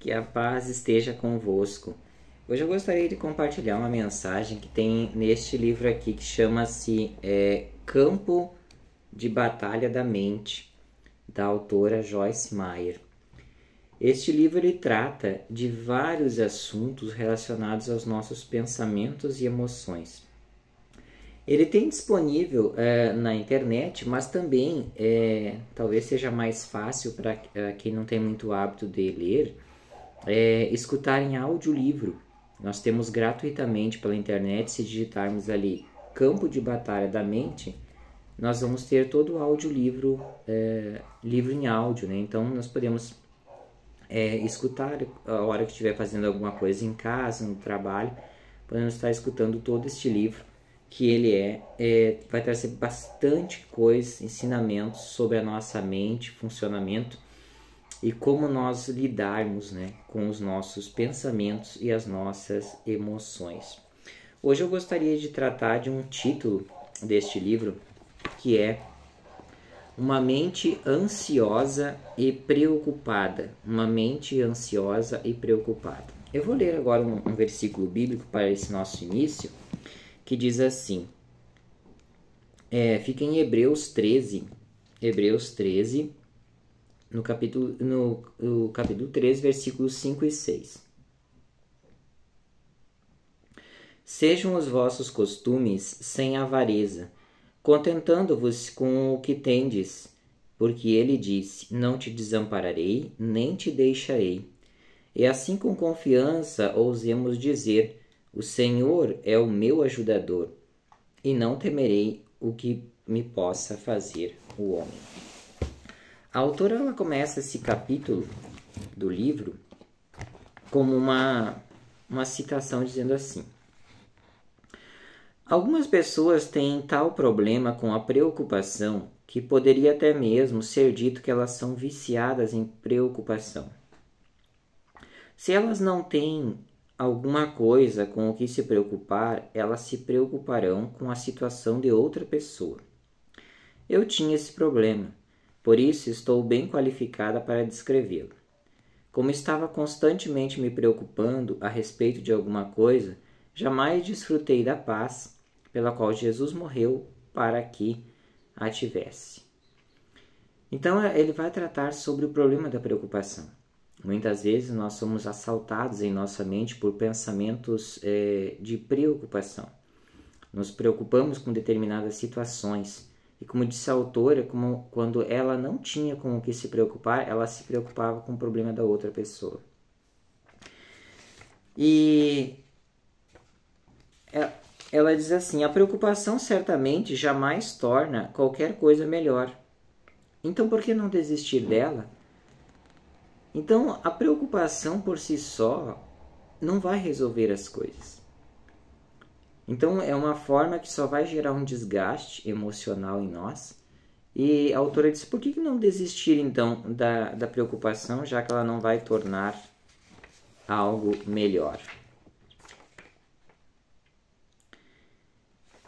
Que a paz esteja convosco. Hoje eu gostaria de compartilhar uma mensagem que tem neste livro aqui que chama-se Campo de Batalha da Mente, da autora Joyce Meyer. Este livro ele trata de vários assuntos relacionados aos nossos pensamentos e emoções. Ele tem disponível na internet, mas também talvez seja mais fácil para quem não tem muito hábito de ler, escutar em audiolivro. Nós temos gratuitamente pela internet, se digitarmos ali Campo de Batalha da Mente, nós vamos ter todo o audiolivro, livro em áudio, né? Então nós podemos escutar a hora que estiver fazendo alguma coisa em casa, no trabalho, podemos estar escutando todo este livro, que ele vai trazer bastante coisa, ensinamentos sobre a nossa mente, funcionamento e como nós lidarmos, né, com os nossos pensamentos e as nossas emoções. Hoje eu gostaria de tratar de um título deste livro, que é Uma Mente Ansiosa e Preocupada. Uma mente ansiosa e preocupada. Eu vou ler agora um versículo bíblico para esse nosso início, que diz assim, fica em Hebreus 13, no capítulo 13, versículos 5 e 6. Sejam os vossos costumes sem avareza, contentando-vos com o que tendes, porque ele disse, não te desampararei, nem te deixarei. E assim com confiança ousemos dizer, o Senhor é o meu ajudador, e não temerei o que me possa fazer o homem. A autora ela começa esse capítulo do livro como uma citação dizendo assim: algumas pessoas têm tal problema com a preocupação que poderia até mesmo ser dito que elas são viciadas em preocupação. Se elas não têm alguma coisa com o que se preocupar, elas se preocuparão com a situação de outra pessoa. Eu tinha esse problema, por isso estou bem qualificada para descrevê-lo. Como estava constantemente me preocupando a respeito de alguma coisa, jamais desfrutei da paz pela qual Jesus morreu para que a tivesse. Então ele vai tratar sobre o problema da preocupação. Muitas vezes nós somos assaltados em nossa mente por pensamentos de preocupação. Nos preocupamos com determinadas situações. E como disse a autora, quando ela não tinha com o que se preocupar, ela se preocupava com o problema da outra pessoa. E ela diz assim, a preocupação certamente jamais torna qualquer coisa melhor. Então por que não desistir dela? Então, a preocupação por si só não vai resolver as coisas. Então, é uma forma que só vai gerar um desgaste emocional em nós. E a autora disse, por que não desistir, então, da preocupação, já que ela não vai tornar algo melhor?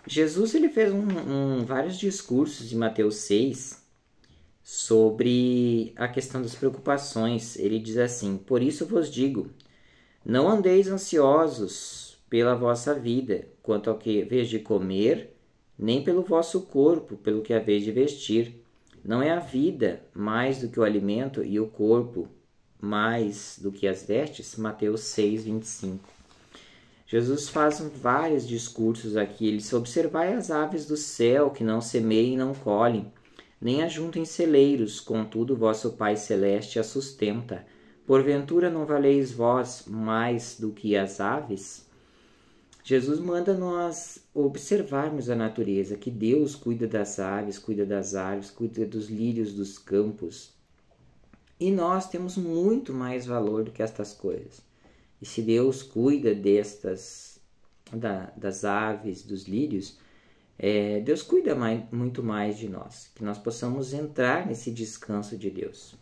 Jesus ele fez vários discursos em Mateus 6, sobre a questão das preocupações. Ele diz assim, por isso vos digo, não andeis ansiosos pela vossa vida, quanto ao que haveis de comer, nem pelo vosso corpo, pelo que haveis de vestir. Não é a vida mais do que o alimento e o corpo mais do que as vestes? Mateus 6, 25. Jesus faz vários discursos aqui. Ele diz, observai as aves do céu, que não semeiam e não colhem, nem ajuntem celeiros, contudo vosso Pai Celeste a sustenta. Porventura não valeis vós mais do que as aves? Jesus manda nós observarmos a natureza, que Deus cuida das aves, cuida das árvores, cuida dos lírios dos campos. E nós temos muito mais valor do que estas coisas. E se Deus cuida das aves, dos lírios, Deus cuida muito mais de nós, que nós possamos entrar nesse descanso de Deus.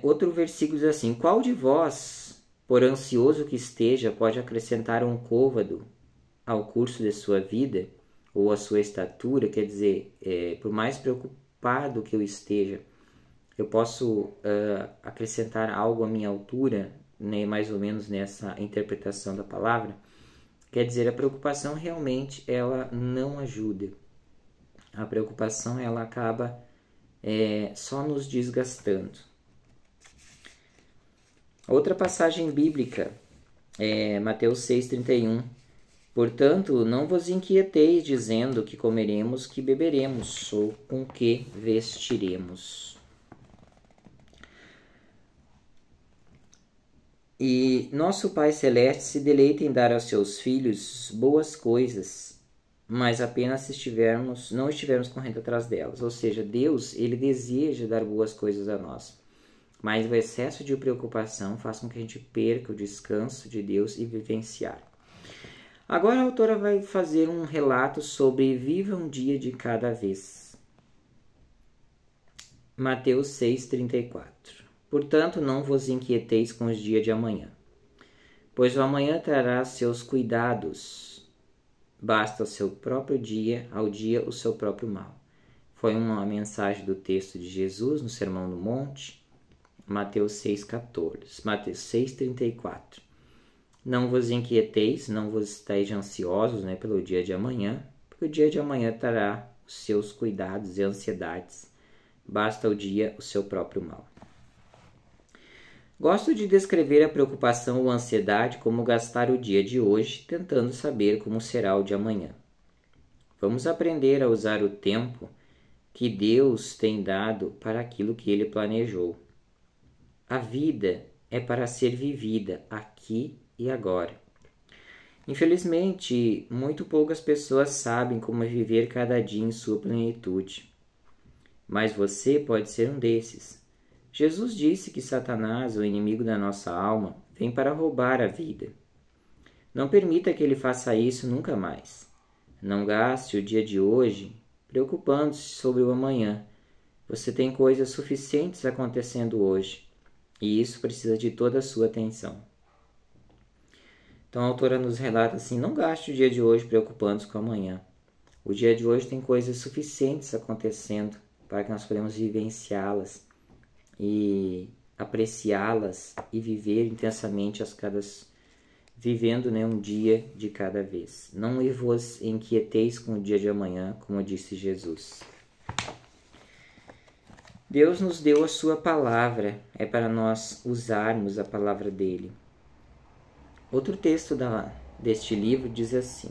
Outro versículo diz assim, qual de vós, por ansioso que esteja, pode acrescentar um côvado ao curso de sua vida, ou à sua estatura? Quer dizer, por mais preocupado que eu esteja, eu posso acrescentar algo à minha altura, né, mais ou menos nessa interpretação da palavra. Quer dizer, a preocupação realmente ela não ajuda. A preocupação ela acaba só nos desgastando. Outra passagem bíblica é Mateus 6,31. Portanto, não vos inquieteis dizendo que comeremos, que beberemos, ou com que vestiremos. E nosso Pai Celeste se deleita em dar aos seus filhos boas coisas, mas apenas se não estivermos correndo atrás delas. Ou seja, Deus, ele deseja dar boas coisas a nós, mas o excesso de preocupação faz com que a gente perca o descanso de Deus e vivenciar. Agora a autora vai fazer um relato sobre viva um dia de cada vez. Mateus 6,34. Portanto, não vos inquieteis com os dias de amanhã, pois o amanhã trará seus cuidados. Basta ao dia o seu próprio mal. Foi uma mensagem do texto de Jesus no Sermão do Monte, Mateus 6,14. Mateus 6,34. Não vos inquieteis, não vos esteis ansiosos, pelo dia de amanhã, porque o dia de amanhã trará os seus cuidados e ansiedades. Basta ao dia o seu próprio mal. Gosto de descrever a preocupação ou ansiedade como gastar o dia de hoje tentando saber como será o de amanhã. Vamos aprender a usar o tempo que Deus tem dado para aquilo que Ele planejou. A vida é para ser vivida aqui e agora. Infelizmente, muito poucas pessoas sabem como viver cada dia em sua plenitude. Mas você pode ser um desses. Jesus disse que Satanás, o inimigo da nossa alma, vem para roubar a vida. Não permita que ele faça isso nunca mais. Não gaste o dia de hoje preocupando-se sobre o amanhã. Você tem coisas suficientes acontecendo hoje, e isso precisa de toda a sua atenção. Então a autora nos relata assim: não gaste o dia de hoje preocupando-se com o amanhã. O dia de hoje tem coisas suficientes acontecendo para que nós podemos vivenciá-las e apreciá-las e viver intensamente vivendo um dia de cada vez. Não vos inquieteis com o dia de amanhã, como disse Jesus. Deus nos deu a sua palavra, é para nós usarmos a palavra dele. Outro texto deste livro diz assim: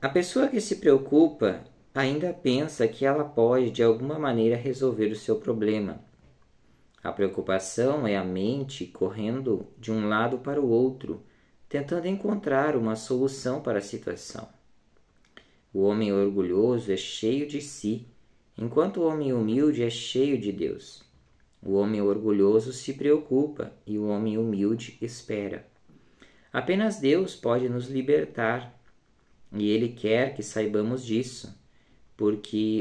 a pessoa que se preocupa ainda pensa que ela pode de alguma maneira resolver o seu problema. A preocupação é a mente correndo de um lado para o outro, tentando encontrar uma solução para a situação. O homem orgulhoso é cheio de si, enquanto o homem humilde é cheio de Deus. O homem orgulhoso se preocupa e o homem humilde espera. Apenas Deus pode nos libertar, e Ele quer que saibamos disso,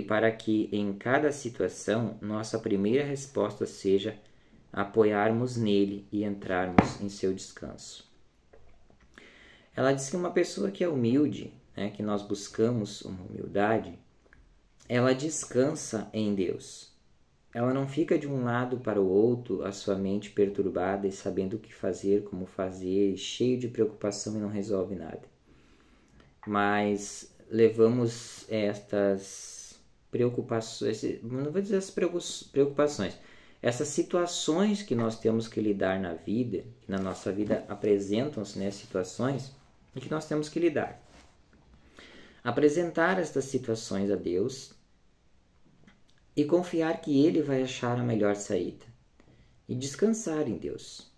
para que em cada situação nossa primeira resposta seja apoiarmos nele e entrarmos em seu descanso. Ela diz que uma pessoa que é humilde, que nós buscamos uma humildade, ela descansa em Deus. Ela não fica de um lado para o outro, a sua mente perturbada e sabendo o que fazer, como fazer, cheio de preocupação e não resolve nada. Mas levamos estas preocupações, não vou dizer as preocupações, essas situações que nós temos que lidar na vida, que na nossa vida apresentam-se, situações em que nós temos que lidar. Apresentar estas situações a Deus e confiar que Ele vai achar a melhor saída. E descansar em Deus.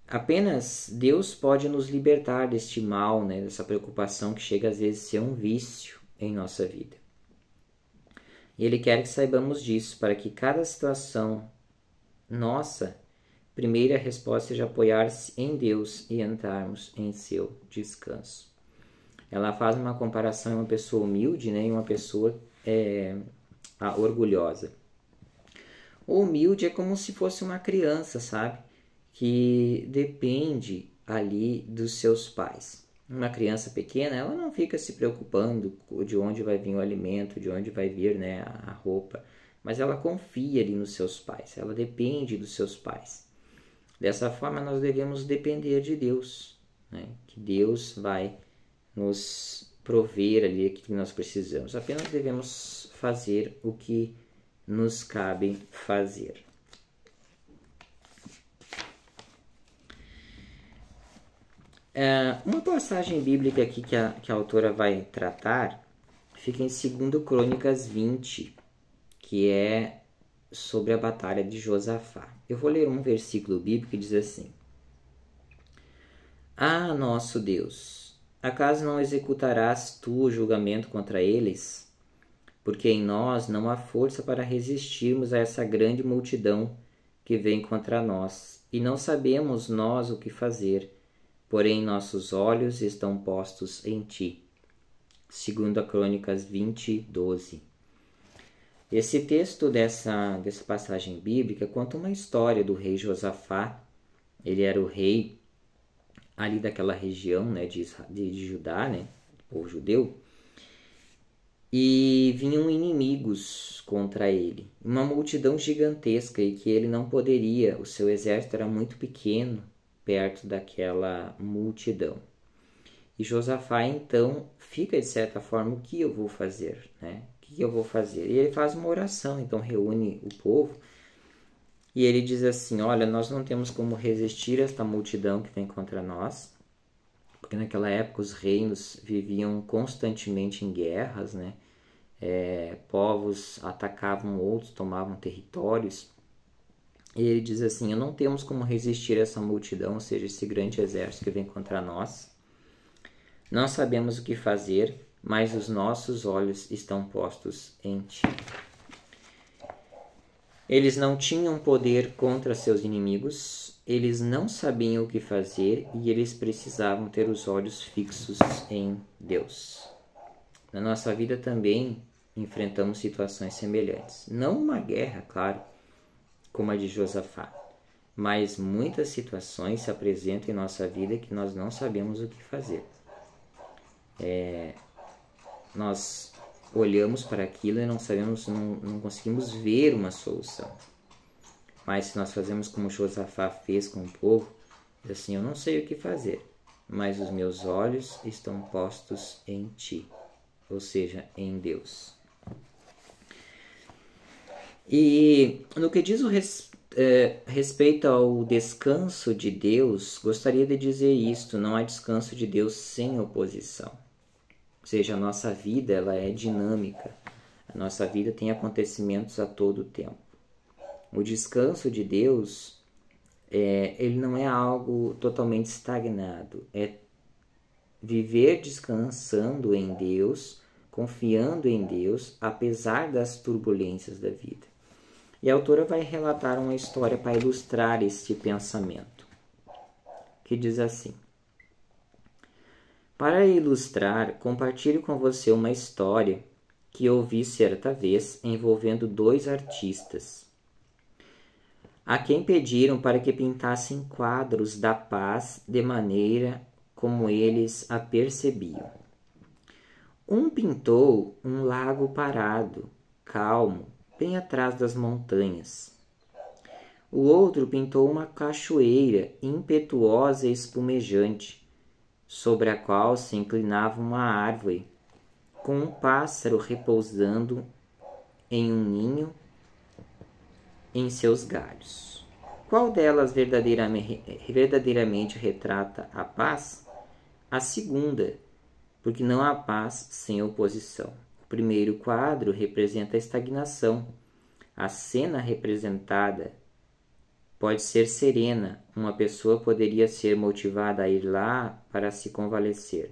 Apenas Deus pode nos libertar deste mal, dessa preocupação que chega às vezes a ser um vício em nossa vida. E Ele quer que saibamos disso, para que cada situação nossa, primeira resposta seja apoiar-se em Deus e entrarmos em seu descanso. Ela faz uma comparação em uma pessoa humilde e uma pessoa orgulhosa. O humilde é como se fosse uma criança, sabe? Que depende ali dos seus pais. uma criança pequena, ela não fica se preocupando de onde vai vir o alimento, de onde vai vir, né, a roupa, mas ela confia ali nos seus pais, ela depende dos seus pais. Dessa forma, nós devemos depender de Deus, né, que Deus vai nos prover ali aquilo que nós precisamos. Apenas devemos fazer o que nos cabe fazer. Uma passagem bíblica aqui que a autora vai tratar fica em 2 Crônicas 20, que é sobre a batalha de Josafá. Eu vou ler um versículo bíblico que diz assim: Ah, nosso Deus, acaso não executarás tu o julgamento contra eles? Porque em nós não há força para resistirmos a essa grande multidão que vem contra nós, e não sabemos nós o que fazer. Porém, nossos olhos estão postos em ti. 2 Crônicas 20, 12. Esse texto dessa passagem bíblica conta uma história do rei Josafá. Ele era o rei ali daquela região, né, de Judá, né, o povo judeu. E vinham inimigos contra ele. Uma multidão gigantesca e que ele não poderia, o seu exército era muito pequeno perto daquela multidão. E Josafá então fica de certa forma, o que eu vou fazer, né? O que eu vou fazer? E ele faz uma oração, então reúne o povo e ele diz assim: olha, nós não temos como resistir a esta multidão que vem contra nós, porque naquela época os reinos viviam constantemente em guerras, né? Povos atacavam outros, tomavam territórios. E ele diz assim: não temos como resistir a essa multidão, ou seja, esse grande exército que vem contra nós. Não sabemos o que fazer, mas os nossos olhos estão postos em ti. Eles não tinham poder contra seus inimigos, eles não sabiam o que fazer e eles precisavam ter os olhos fixos em Deus. Na nossa vida também enfrentamos situações semelhantes. Não uma guerra, claro, como a de Josafá, mas muitas situações se apresentam em nossa vida que nós não sabemos o que fazer. Nós olhamos para aquilo e não sabemos, não conseguimos ver uma solução. Mas se nós fazemos como Josafá fez com o povo, diz assim: eu não sei o que fazer, mas os meus olhos estão postos em ti, ou seja, em Deus. E no que diz respeito ao descanso de Deus, gostaria de dizer isto: não há descanso de Deus sem oposição. Ou seja, a nossa vida ela é dinâmica, a nossa vida tem acontecimentos a todo tempo. O descanso de Deus, ele não é algo totalmente estagnado, é viver descansando em Deus, confiando em Deus, apesar das turbulências da vida. E a autora vai relatar uma história para ilustrar este pensamento, que diz assim: para ilustrar, compartilho com você uma história que ouvi certa vez envolvendo 2 artistas, a quem pediram para que pintassem quadros da paz de maneira como eles a percebiam. Um pintou um lago parado, calmo, bem atrás das montanhas. O outro pintou uma cachoeira impetuosa e espumejante, sobre a qual se inclinava uma árvore, com um pássaro repousando em um ninho em seus galhos. Qual delas verdadeiramente retrata a paz? A segunda, porque não há paz sem oposição. O primeiro quadro representa a estagnação. A cena representada pode ser serena. Uma pessoa poderia ser motivada a ir lá para se convalescer.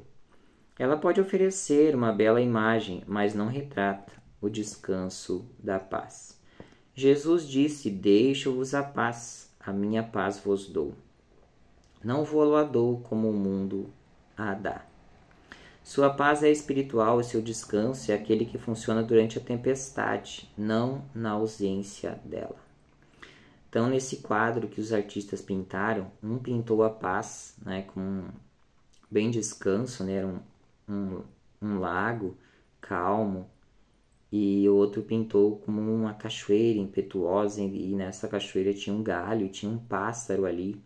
Ela pode oferecer uma bela imagem, mas não retrata o descanso da paz. Jesus disse: deixo-vos a paz, a minha paz vos dou. Não vou-la dou como o mundo a dá. Sua paz é espiritual e seu descanso é aquele que funciona durante a tempestade, não na ausência dela. Então, nesse quadro que os artistas pintaram, um pintou a paz, né, com bem descanso, né? Era um lago calmo, e o outro pintou como uma cachoeira impetuosa, e nessa cachoeira tinha um galho, tinha um pássaro ali,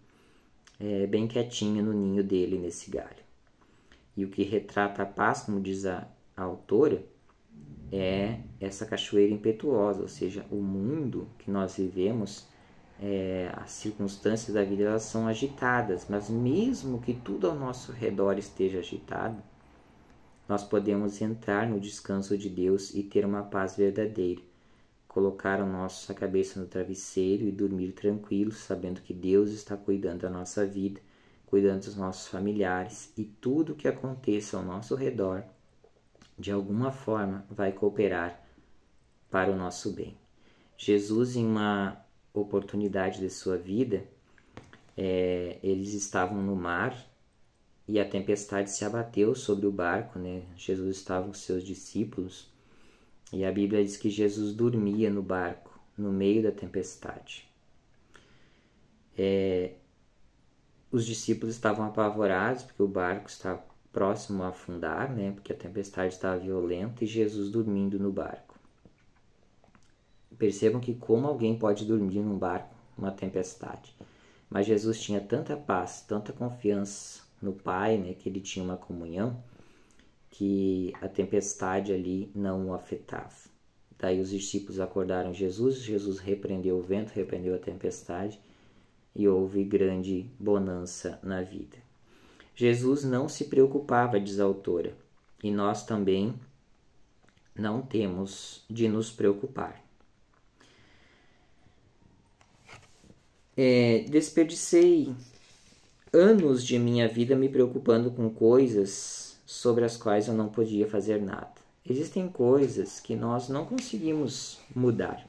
bem quietinho no ninho dele, nesse galho. E o que retrata a paz, como diz a autora, é essa cachoeira impetuosa, ou seja, o mundo que nós vivemos, as circunstâncias da vida, elas são agitadas, mas mesmo que tudo ao nosso redor esteja agitado, nós podemos entrar no descanso de Deus e ter uma paz verdadeira, colocar a nossa cabeça no travesseiro e dormir tranquilo, sabendo que Deus está cuidando da nossa vida, cuidando dos nossos familiares, e tudo que aconteça ao nosso redor, de alguma forma, vai cooperar para o nosso bem. Jesus, em uma oportunidade de sua vida, eles estavam no mar e a tempestade se abateu sobre o barco, né? Jesus estava com seus discípulos e a Bíblia diz que Jesus dormia no barco, no meio da tempestade. Os discípulos estavam apavorados porque o barco estava próximo a afundar, né? Porque a tempestade estava violenta, e Jesus dormindo no barco. Percebam que como alguém pode dormir num barco numa tempestade. Mas Jesus tinha tanta paz, tanta confiança no Pai, né, que ele tinha uma comunhão, que a tempestade ali não o afetava. Daí os discípulos acordaram Jesus repreendeu o vento, repreendeu a tempestade, e houve grande bonança na vida. Jesus não se preocupava, diz a autora, e nós também não temos de nos preocupar. Desperdicei anos de minha vida me preocupando com coisas sobre as quais eu não podia fazer nada. Existem coisas que nós não conseguimos mudar.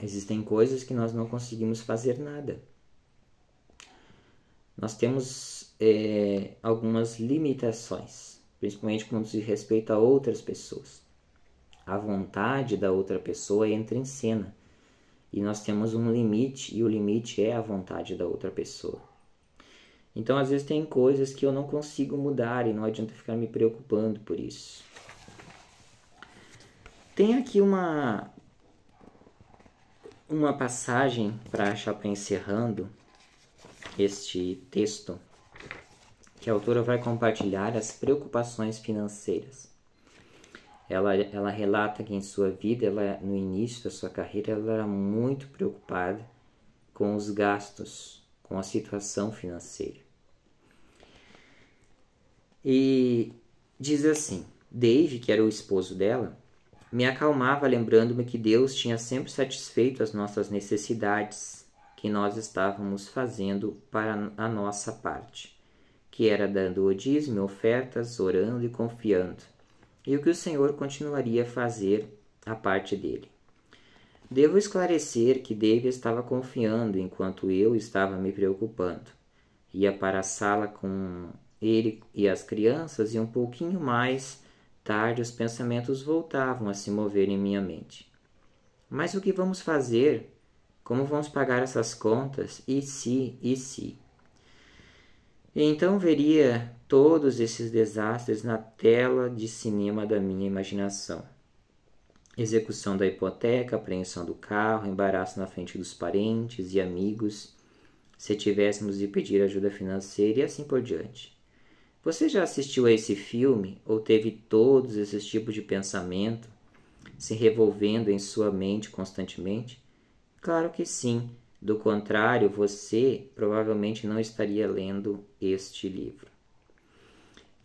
Existem coisas que nós não conseguimos fazer nada. Nós temos algumas limitações, principalmente quando se respeita a outras pessoas. A vontade da outra pessoa entra em cena. E nós temos um limite, e o limite é a vontade da outra pessoa. Então, às vezes, tem coisas que eu não consigo mudar e não adianta ficar me preocupando por isso. Tem aqui uma passagem para achar encerrando este texto, que a autora vai compartilhar as preocupações financeiras. Ela relata que em sua vida, no início da sua carreira, ela era muito preocupada com os gastos, com a situação financeira. E diz assim: Dave, que era o esposo dela, me acalmava lembrando-me que Deus tinha sempre satisfeito as nossas necessidades, que nós estávamos fazendo para a nossa parte, que era dando o dízimo, ofertas, orando e confiando, e o que o Senhor continuaria a fazer a parte dele. Devo esclarecer que Dave estava confiando enquanto eu estava me preocupando. Ia para a sala com ele e as crianças, e um pouquinho mais tarde os pensamentos voltavam a se mover em minha mente. Mas o que vamos fazer? Como vamos pagar essas contas? E se? E então veria todos esses desastres na tela de cinema da minha imaginação. Execução da hipoteca, apreensão do carro, embaraço na frente dos parentes e amigos, se tivéssemos de pedir ajuda financeira e assim por diante. Você já assistiu a esse filme ou teve todos esses tipos de pensamento se revolvendo em sua mente constantemente? Claro que sim. Do contrário, você provavelmente não estaria lendo este livro.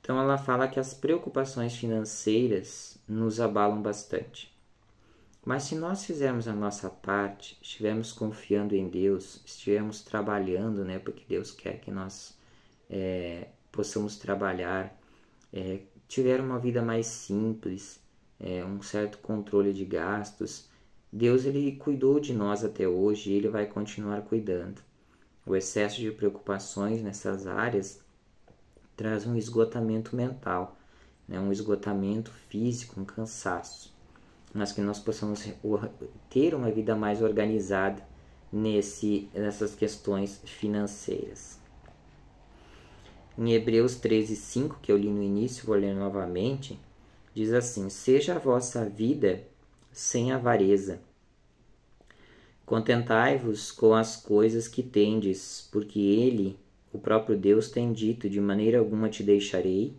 Então ela fala que as preocupações financeiras nos abalam bastante. Mas se nós fizermos a nossa parte, estivermos confiando em Deus, estivermos trabalhando, né, porque Deus quer que nós possamos trabalhar, tiver uma vida mais simples, um certo controle de gastos, Deus ele cuidou de nós até hoje e ele vai continuar cuidando. O excesso de preocupações nessas áreas traz um esgotamento mental, né? Um esgotamento físico, um cansaço. Mas que nós possamos ter uma vida mais organizada nessas questões financeiras. Em Hebreus 13:5, que eu li no início, vou ler novamente, diz assim: seja a vossa vida sem avareza. Contentai-vos com as coisas que tendes, porque Ele, o próprio Deus, tem dito: de maneira alguma te deixarei,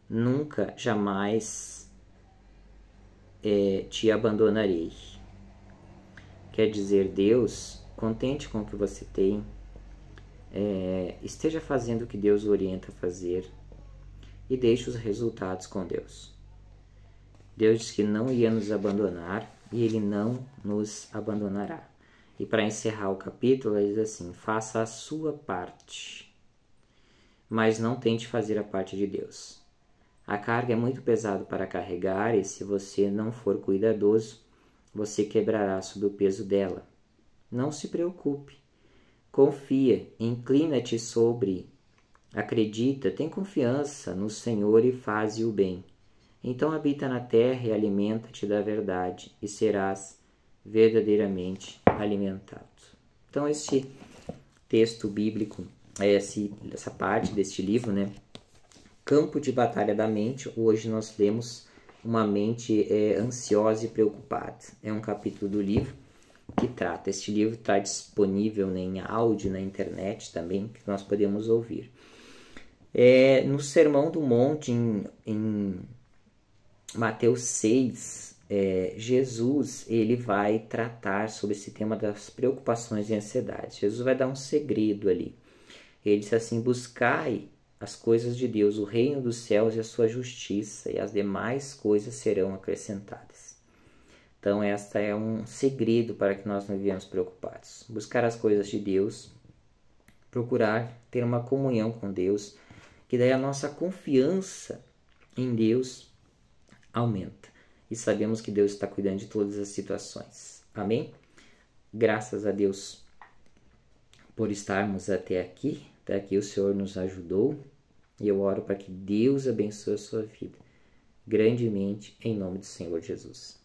nunca, jamais te abandonarei. Quer dizer, Deus, contente com o que você tem, esteja fazendo o que Deus o orienta a fazer e deixe os resultados com Deus. Deus disse que não ia nos abandonar e Ele não nos abandonará. E para encerrar o capítulo, ele diz assim: faça a sua parte, mas não tente fazer a parte de Deus. A carga é muito pesada para carregar e se você não for cuidadoso, você quebrará sob o peso dela. Não se preocupe. Confia, inclina-te sobre, acredita, tem confiança no Senhor e faze o bem. Então habita na terra e alimenta-te da verdade e serás verdadeiramente alimentado. Então este texto bíblico, essa parte deste livro, né? Campo de batalha da mente. Hoje nós lemos uma mente ansiosa e preocupada. É um capítulo do livro que trata. Este livro está disponível, né, em áudio na internet também, que nós podemos ouvir. No Sermão do Monte, em Mateus 6, Jesus ele vai tratar sobre esse tema das preocupações e ansiedades. Jesus vai dar um segredo ali. Ele diz assim: buscai as coisas de Deus, o reino dos céus e a sua justiça, e as demais coisas serão acrescentadas. Então, esta é um segredo para que nós não vivamos preocupados. Buscar as coisas de Deus, procurar ter uma comunhão com Deus, que daí a nossa confiança em Deus aumenta. E sabemos que Deus está cuidando de todas as situações. Amém? Graças a Deus por estarmos até aqui. Até aqui o Senhor nos ajudou. E eu oro para que Deus abençoe a sua vida grandemente, em nome do Senhor Jesus.